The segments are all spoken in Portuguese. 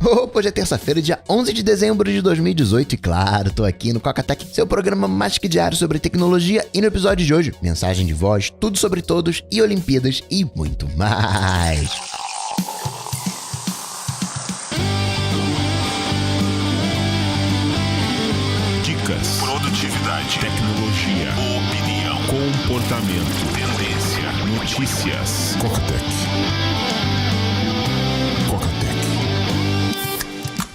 Hoje é terça-feira, dia 11 de dezembro de 2018 e claro, tô aqui no Cocatec, seu programa mais que diário sobre tecnologia e no episódio de hoje, mensagem de voz, tudo sobre todos e Olimpíadas e muito mais. Dicas, produtividade, tecnologia, opinião, comportamento, tendência, notícias. Cocatec.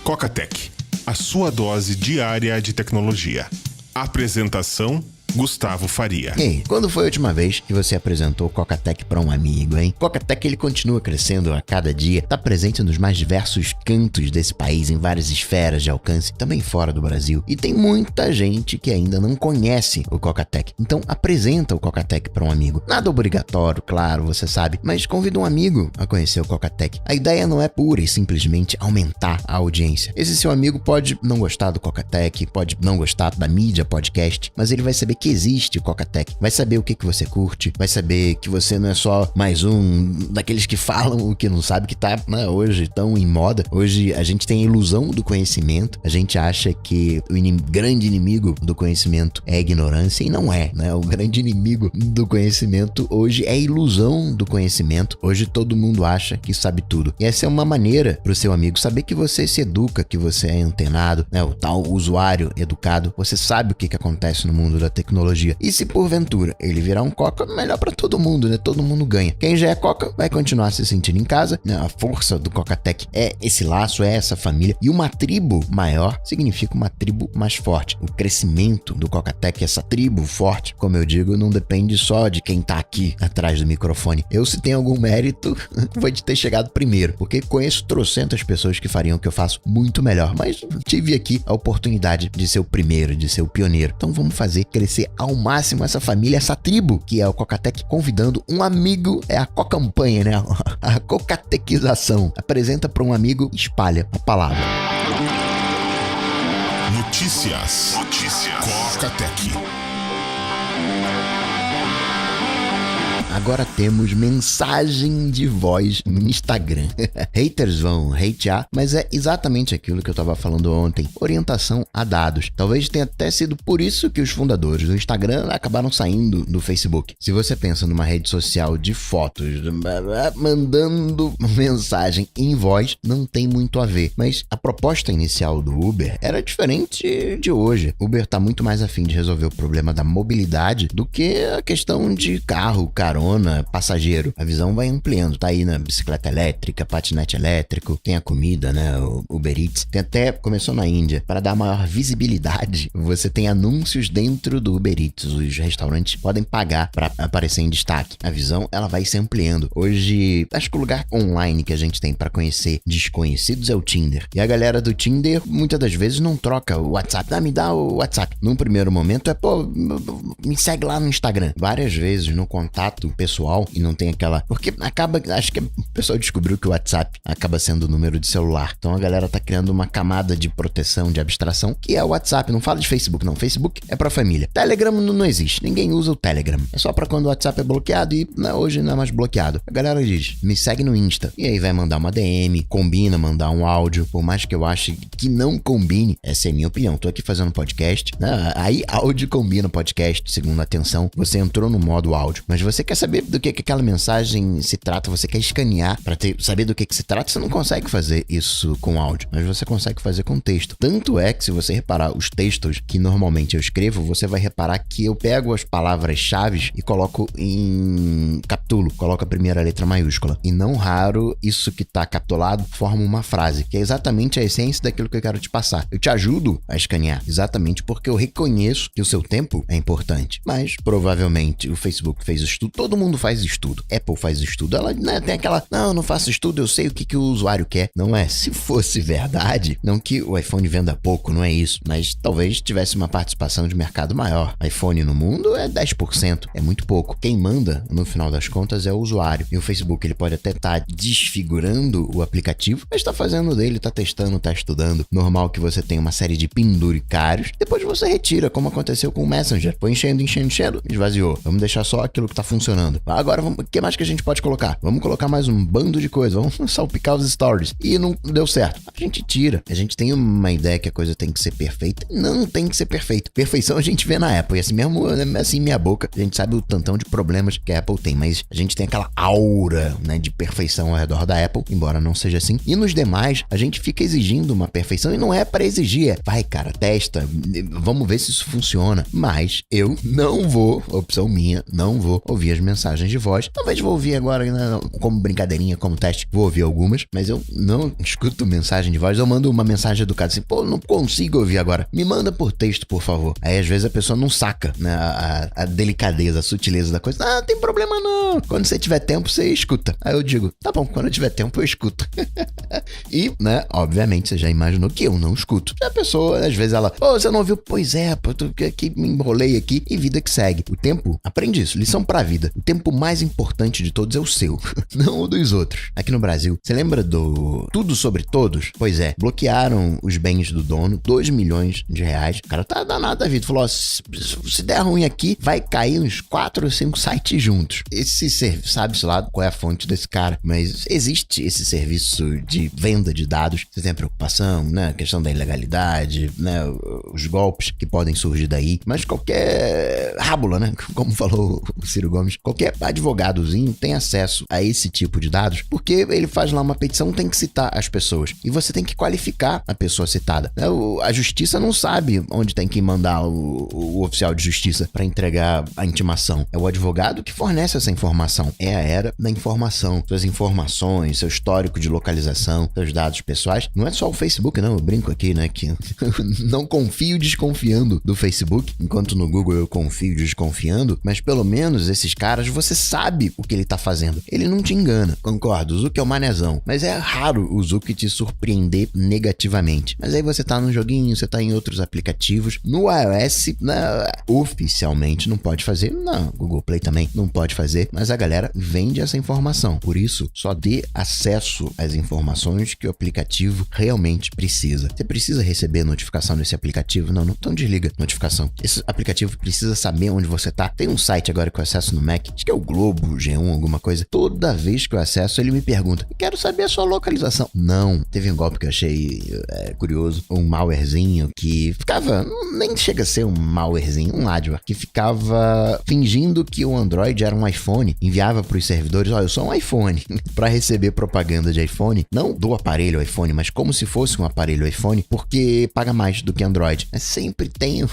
Cocatec, a sua dose diária de tecnologia. Apresentação: Gustavo Faria. Ei, quando foi a última vez que você apresentou o Cocatec para um amigo, hein? O Cocatec, ele continua crescendo a cada dia, tá presente nos mais diversos cantos desse país, em várias esferas de alcance, também fora do Brasil. E tem muita gente que ainda não conhece o Cocatec. Então, apresenta o Cocatec para um amigo. Nada obrigatório, claro, você sabe, mas convida um amigo a conhecer o Cocatec. A ideia não é pura e simplesmente aumentar a audiência. Esse seu amigo pode não gostar do Cocatec, pode não gostar da mídia podcast, mas ele vai saber que existe o Cocatec, vai saber o que você curte, vai saber que você não é só mais um daqueles que falam o que não sabe, que tá, né, hoje tão em moda. Hoje a gente tem a ilusão do conhecimento, a gente acha que o grande inimigo do conhecimento é a ignorância e não é, né? O grande inimigo do conhecimento hoje é a ilusão do conhecimento. Hoje todo mundo acha que sabe tudo. E essa é uma maneira pro seu amigo saber que você se educa, que você é antenado, né? O tal usuário educado, você sabe o que acontece no mundo da tecnologia. E se porventura ele virar um coca, melhor pra todo mundo, né? Todo mundo ganha. Quem já é coca vai continuar se sentindo em casa, né? A força do Cocatec é esse laço, é essa família. E uma tribo maior significa uma tribo mais forte. O crescimento do Cocatec, essa tribo forte, como eu digo, não depende só de quem tá aqui atrás do microfone. Eu, se tem algum mérito, foi de ter chegado primeiro, porque conheço trocentas pessoas que fariam o que eu faço muito melhor, mas tive aqui a oportunidade de ser o primeiro, de ser o pioneiro. Então vamos fazer crescer ao máximo essa família, essa tribo, que é o Cocatec, convidando um amigo, é a cocampanha, né? A cocatequização. Apresenta para um amigo, espalha a palavra. Notícias. Cocatec. Agora temos mensagem de voz no Instagram. Haters vão hatear, mas é exatamente aquilo que eu tava falando ontem. Orientação a dados. Talvez tenha até sido por isso que os fundadores do Instagram acabaram saindo do Facebook. Se você pensa numa rede social de fotos, mandando mensagem em voz, não tem muito a ver. Mas a proposta inicial do Uber era diferente de hoje. Uber tá muito mais afim de resolver o problema da mobilidade do que a questão de carro, carona, passageiro. A visão vai ampliando, tá aí na bicicleta elétrica, patinete elétrico, tem a comida, né, o Uber Eats, tem até, começou na Índia, para dar maior visibilidade, você tem anúncios dentro do Uber Eats, os restaurantes podem pagar para aparecer em destaque. A visão, ela vai se ampliando. Hoje, acho que o lugar online que a gente tem para conhecer desconhecidos é o Tinder, e a galera do Tinder, muitas das vezes não troca o WhatsApp, me dá o WhatsApp. Num primeiro momento é, me segue lá no Instagram. Várias vezes no contato pessoal e não tem aquela... Porque acaba... Acho que o pessoal descobriu que o WhatsApp acaba sendo o número de celular. Então a galera tá criando uma camada de proteção, de abstração, que é o WhatsApp. Não fala de Facebook, não. Facebook é pra família. Telegram não existe. Ninguém usa o Telegram. É só pra quando o WhatsApp é bloqueado e hoje não é mais bloqueado. A galera diz, me segue no Insta. E aí vai mandar uma DM, combina mandar um áudio. Por mais que eu ache que não combine, essa é a minha opinião. Tô aqui fazendo podcast, né? Aí áudio combina podcast, segundo a atenção. Você entrou no modo áudio, mas você quer saber do que aquela mensagem se trata, você quer escanear para saber do que se trata, você não consegue fazer isso com áudio, mas você consegue fazer com texto. Tanto é que se você reparar os textos que normalmente eu escrevo, você vai reparar que eu pego as palavras-chave e coloco em captulo, coloco a primeira letra maiúscula. E não raro, isso que tá capitulado forma uma frase, que é exatamente a essência daquilo que eu quero te passar. Eu te ajudo a escanear, exatamente porque eu reconheço que o seu tempo é importante. Mas, provavelmente, o Facebook fez o estudo, todo mundo faz estudo. Apple faz estudo. Ela, né, tem aquela, não faço estudo, eu sei o que o usuário quer. Não é. Se fosse verdade, não que o iPhone venda pouco, não é isso, mas talvez tivesse uma participação de mercado maior. iPhone no mundo é 10%, é muito pouco. Quem manda, no final das contas, é o usuário. E o Facebook, ele pode até estar desfigurando o aplicativo, mas está fazendo dele, está testando, está estudando. Normal que você tenha uma série de penduricários, depois você retira, como aconteceu com o Messenger. Foi enchendo, esvaziou. Vamos deixar só aquilo que está funcionando. funcionando. Agora, o que mais que a gente pode colocar? Vamos colocar mais um bando de coisa, vamos salpicar os stories. E não deu certo. A gente tira. A gente tem uma ideia que a coisa tem que ser perfeita. Não tem que ser perfeita. Perfeição a gente vê na Apple. E assim mesmo, assim, minha boca, a gente sabe o tantão de problemas que a Apple tem. Mas a gente tem aquela aura, né, de perfeição ao redor da Apple, embora não seja assim. E nos demais, a gente fica exigindo uma perfeição e não é para exigir. Vai, cara, testa. Vamos ver se isso funciona. Mas eu não vou, opção minha, não vou ouvir as mensagens de voz. Talvez vou ouvir agora, né, como brincadeirinha, como teste. Vou ouvir algumas, mas eu não escuto mensagem de voz. Eu mando uma mensagem educada assim, pô, não consigo ouvir agora. Me manda por texto, por favor. Aí às vezes a pessoa não saca, né, a delicadeza, a sutileza da coisa. Ah, tem problema não. Quando você tiver tempo, você escuta. Aí eu digo, tá bom, quando eu tiver tempo eu escuto. E, né, obviamente, você já imaginou que eu não escuto. A pessoa, às vezes ela, pô, você não ouviu? Pois é, pô, eu aqui me enrolei aqui e vida que segue. O tempo, aprende isso, lição pra vida. O tempo mais importante de todos é o seu, não o dos outros. Aqui no Brasil, você lembra do Tudo Sobre Todos? Pois é, bloquearam os bens do dono, 2 milhões de reais. O cara tá danado da vida, falou, ó, se der ruim aqui, vai cair uns 4 ou 5 sites juntos. Esse serviço, sabe-se lá qual é a fonte desse cara, mas existe esse serviço de venda de dados. Você tem a preocupação, né, a questão da ilegalidade, né, os golpes que podem surgir daí, mas qualquer rábula, né, como falou o Ciro Gomes, qualquer advogadozinho tem acesso a esse tipo de dados, porque ele faz lá uma petição, tem que citar as pessoas, e você tem que qualificar a pessoa citada. A justiça não sabe onde tem que mandar o oficial de justiça para entregar a intimação. É o advogado que fornece essa informação. É a era da informação. Suas informações, seu histórico de localização, seus dados pessoais. Não é só o Facebook, não. Eu brinco aqui, né, que não confio desconfiando do Facebook, enquanto no Google eu confio desconfiando, mas pelo menos esses caras, você sabe o que ele tá fazendo. Ele não te engana. Concordo, o Zuck é o manezão, mas é raro o Zuck te surpreender negativamente. Mas aí você tá no joguinho, você tá em outros aplicativos. No iOS, oficialmente não pode fazer. Não, Google Play também não pode fazer, mas a galera vende essa informação. Por isso, só dê acesso às informações que o aplicativo realmente precisa. Você precisa receber notificação desse aplicativo? Não, então desliga notificação. Esse aplicativo precisa saber onde você tá. Tem um site agora que eu acesso no Mac, acho que é o Globo, G1, alguma coisa. Toda vez que eu acesso, ele me pergunta, quero saber a sua localização. Não, teve um golpe que eu achei curioso, um malwarezinho que ficava, nem chega a ser um malwarezinho, um adware, que ficava fingindo que o Android era um iPhone, enviava para os servidores, eu sou um iPhone, para receber propaganda de iPhone, não do aparelho iPhone, mas como se fosse um aparelho iPhone, porque paga mais do que Android. Sempre tem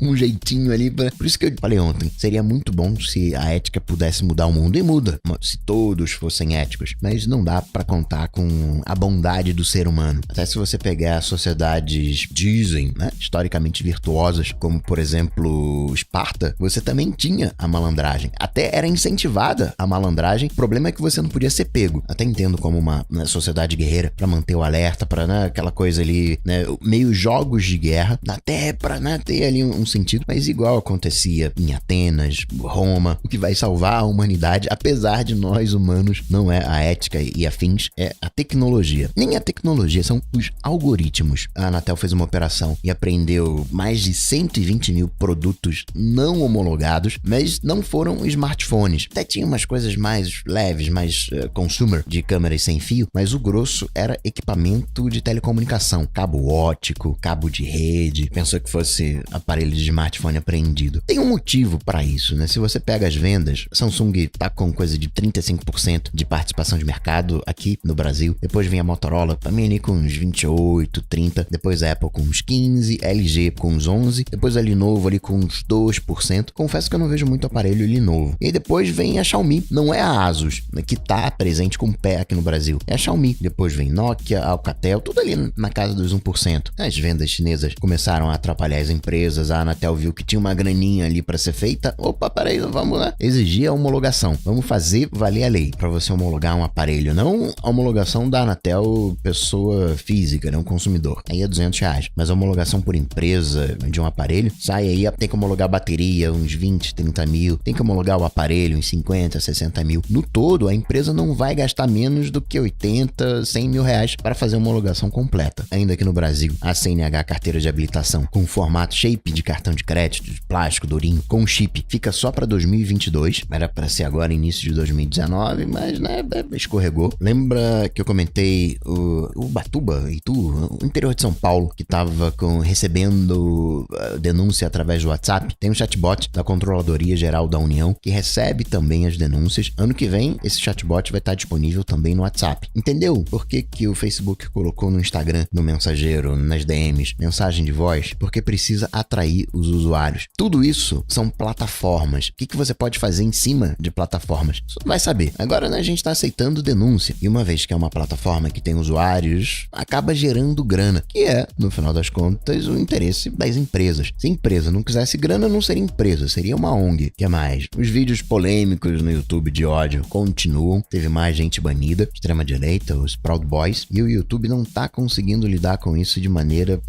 um jeitinho ali, por isso que eu falei ontem, seria muito bom se a ética pudesse mudar o mundo, e muda, se todos fossem éticos, mas não dá para contar com a bondade do ser humano. Até se você pegar sociedades, dizem, né, historicamente virtuosas, como por exemplo Esparta, você também tinha a malandragem, até era incentivada a malandragem, o problema é que você não podia ser pego. Até entendo como uma sociedade guerreira, para manter o alerta, para, né, aquela coisa ali, né, meio jogos de guerra, até para, né, ter ali um sentido, mas igual acontecia em Atenas, Roma. O que vai salvar a humanidade, apesar de nós humanos, não é a ética e afins, é a tecnologia. Nem a tecnologia, são os algoritmos. A Anatel fez uma operação e apreendeu mais de 120 mil produtos não homologados, mas não foram smartphones. Até tinha umas coisas mais leves, mais consumer, de câmeras sem fio, mas o grosso era equipamento de telecomunicação, cabo óptico, cabo de rede. Pensou que fosse aparelho de smartphone apreendido. Tem um motivo para isso, né? Se você pega as vendas, Samsung tá com coisa de 35% de participação de mercado aqui no Brasil. Depois vem a Motorola, também ali com uns 28, 30. Depois a Apple com uns 15, LG com uns 11. Depois a Lenovo ali com uns 2%. Confesso que eu não vejo muito aparelho Lenovo. E depois vem a Xiaomi. Não é a Asus, né, que tá presente com o pé aqui no Brasil. É a Xiaomi. Depois vem Nokia, Alcatel, tudo ali na casa dos 1%. As vendas chinesas começaram a atrapalhar as empresas. A Anatel viu que tinha uma graninha ali para ser feita. Opa, peraí, vamos lá. Exigir a homologação. Vamos fazer valer a lei para você homologar um aparelho. Não a homologação da Anatel pessoa física, né, um consumidor. Aí é R$200. Mas a homologação por empresa de um aparelho, sai aí, tem que homologar a bateria, uns 20, 30 mil. Tem que homologar o aparelho, uns 50, 60 mil. No todo, a empresa não vai gastar menos do que 80, 100 mil reais para fazer a homologação completa. Ainda aqui no Brasil, a CNH carteira de habilitação com formato shape de cartão de crédito, de plástico, durinho, com chip, fica só para 2022. 2022. Era para ser agora início de 2019, mas né, escorregou. Lembra que eu comentei o Ubatuba, Itu, o interior de São Paulo, que estava recebendo denúncia através do WhatsApp? Tem um chatbot da Controladoria Geral da União que recebe também as denúncias. Ano que vem, esse chatbot vai estar disponível também no WhatsApp. Entendeu por que o Facebook colocou no Instagram, no mensageiro, nas DMs, mensagem de voz? Porque precisa atrair os usuários. Tudo isso são plataformas. O que você pode fazer em cima de plataformas? Você não vai saber. Agora, né, a gente está aceitando denúncia. E uma vez que é uma plataforma que tem usuários, acaba gerando grana, que é, no final das contas, o interesse das empresas. Se a empresa não quisesse grana, não seria empresa, seria uma ONG. O que mais? Os vídeos polêmicos no YouTube de ódio continuam. Teve mais gente banida, extrema-direita, os Proud Boys, e o YouTube não tá conseguindo lidar com isso de maneira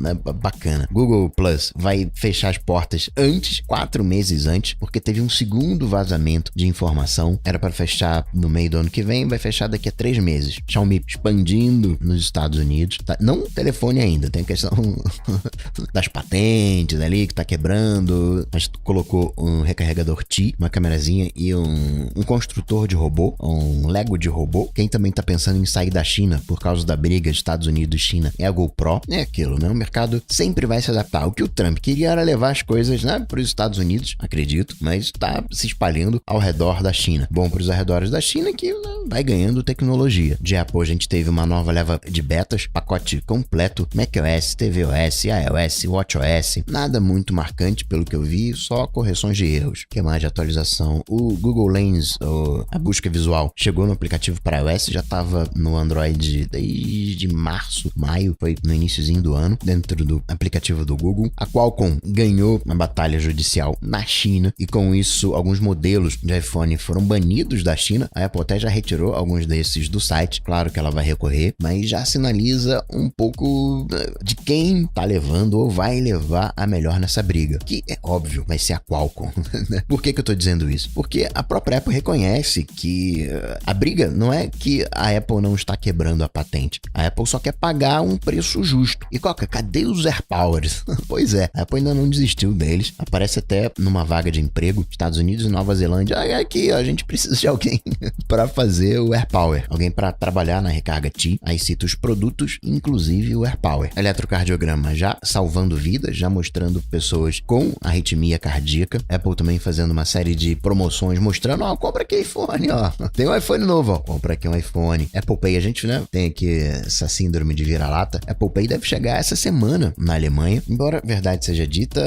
bacana. Google Plus vai fechar as portas antes, 4 meses antes, porque teve um segundo vazamento de informação. Era para fechar no meio do ano que vem, vai fechar daqui a 3 meses. Xiaomi expandindo nos Estados Unidos, tá? Não telefone ainda, tem a questão das patentes ali que tá quebrando, mas colocou um recarregador Qi, uma câmerazinha e um construtor de robô, um Lego de robô. Quem também tá pensando em sair da China por causa da briga de Estados Unidos e China é a GoPro. É aquilo, né? O mercado sempre vai se adaptar. O que o Trump queria era levar as coisas, né, para os Estados Unidos, acredito, mas tá se espalhando ao redor da China. Bom para os arredores da China que, né, vai ganhando tecnologia. De Apple, a gente teve uma nova leva de betas, pacote completo, macOS, tvOS, iOS, watchOS. Nada muito marcante pelo que eu vi, só correções de erros. O que mais de atualização? O Google Lens, a busca visual, chegou no aplicativo para iOS, já estava no Android desde março, maio, foi no iniciozinho do ano, dentro do aplicativo do Google. A Qualcomm ganhou uma batalha judicial na China e com isso alguns modelos de iPhone foram banidos da China. A Apple até já retirou alguns desses do site, claro que ela vai recorrer, mas já sinaliza um pouco de quem tá levando ou vai levar a melhor nessa briga, que é óbvio, vai ser a Qualcomm. Por que eu tô dizendo isso? Porque a própria Apple reconhece que a briga não é que a Apple não está quebrando a patente, a Apple só quer pagar um preço justo. E Coca, cadê os AirPowers? Pois é, a Apple ainda não desistiu deles, aparece até numa vaga de emprego, Estados Unidos e Nova Zelândia. Aqui a gente precisa de alguém para fazer o AirPower, alguém para trabalhar na recarga Qi. Aí cita os produtos, inclusive o AirPower. Eletrocardiograma já salvando vidas, já mostrando pessoas com arritmia cardíaca. Apple também fazendo uma série de promoções mostrando, compra aqui iPhone, tem um iPhone novo, compra aqui um iPhone. Apple Pay, a gente, né, tem aqui essa síndrome de vira-lata. Apple Pay deve chegar essa semana na Alemanha. Embora a verdade seja dita,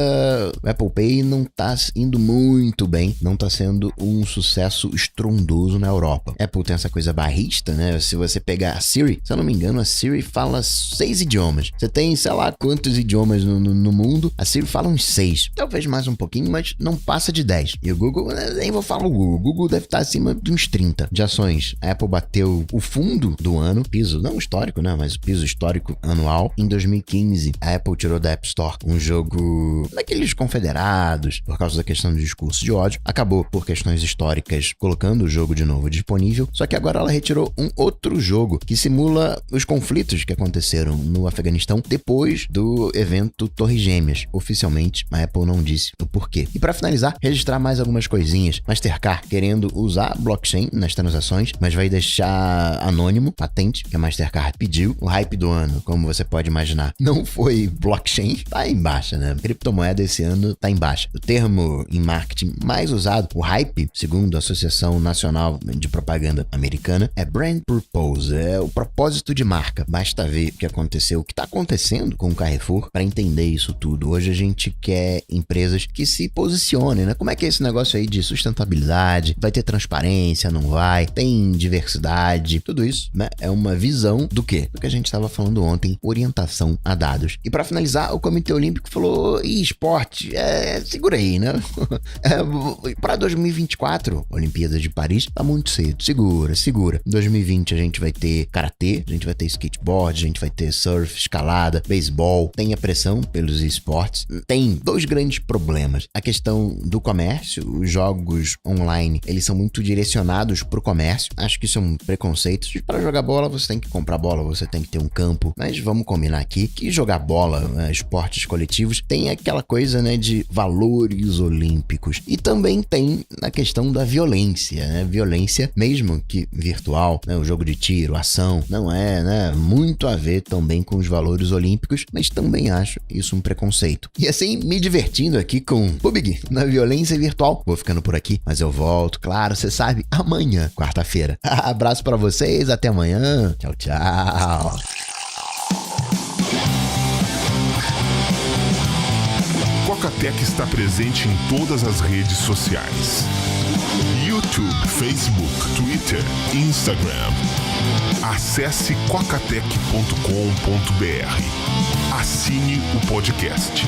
o Apple Pay não tá indo muito bem, não tá sendo um sucesso estrondoso na Europa. Apple tem essa coisa barrista, né? Se você pegar a Siri, se eu não me engano, a Siri fala 6 idiomas. Você tem, sei lá, quantos idiomas no mundo, a Siri fala uns 6. Talvez mais um pouquinho, mas não passa de 10. E o Google, nem vou falar o Google deve estar acima de uns 30 de ações. A Apple bateu o fundo do ano, piso, não histórico, né? Mas o piso histórico anual, em 2015. A Apple tirou da App Store um jogo daqueles confederados, por causa da questão do discurso de ódio. Acabou, por questões históricas, colocando o jogo de novo disponível. Só que agora ela retirou um outro jogo que simula os conflitos que aconteceram no Afeganistão depois do evento Torres Gêmeas. Oficialmente, a Apple não disse o porquê. E para finalizar, registrar mais algumas coisinhas. Mastercard querendo usar blockchain nas transações, mas vai deixar anônimo, patente, que a Mastercard pediu. O hype do ano, como você pode imaginar, não foi blockchain, tá em baixa, né? Criptomoeda esse ano tá em baixa. O termo em marketing mais usado, o hype, segundo a Associação Nacional de Propaganda Americana, é brand purpose, é o propósito de marca. Basta ver o que aconteceu, o que tá acontecendo com o Carrefour para entender isso tudo. Hoje a gente quer empresas que se posicionem, né? Como é que é esse negócio aí de sustentabilidade? Vai ter transparência, não vai? Tem diversidade? Tudo isso, né? É uma visão do quê? Do que a gente estava falando ontem, orientação a dados. E para finalizar, o Comitê Olímpico falou, esporte, segura aí, né? Para 2024, Olimpíadas de Paris, tá muito cedo. Segura. Em 2020 a gente vai ter karatê, a gente vai ter skateboard, a gente vai ter surf, escalada, beisebol. Tem a pressão pelos esportes. Tem 2 grandes problemas. A questão do comércio, os jogos online, eles são muito direcionados pro comércio. Acho que isso é um preconceito. Para jogar bola, você tem que comprar bola, você tem que ter um campo. Mas vamos combinar aqui que jogar bola, esportes coletivos, tem aquela coisa, né, de valores olímpicos. E também tem na questão da violência, né? Violência, mesmo que virtual, né? O jogo de tiro, ação, não é, né? Muito a ver também com os valores olímpicos, mas também acho isso um preconceito. E assim, me divertindo aqui com PUBG na violência virtual. Vou ficando por aqui, mas eu volto, claro, você sabe, amanhã, quarta-feira. Abraço pra vocês, até amanhã. Tchau, tchau. Coca-Tech está presente em todas as redes sociais: YouTube, Facebook, Twitter, Instagram. Acesse cocatec.com.br. Assine o podcast.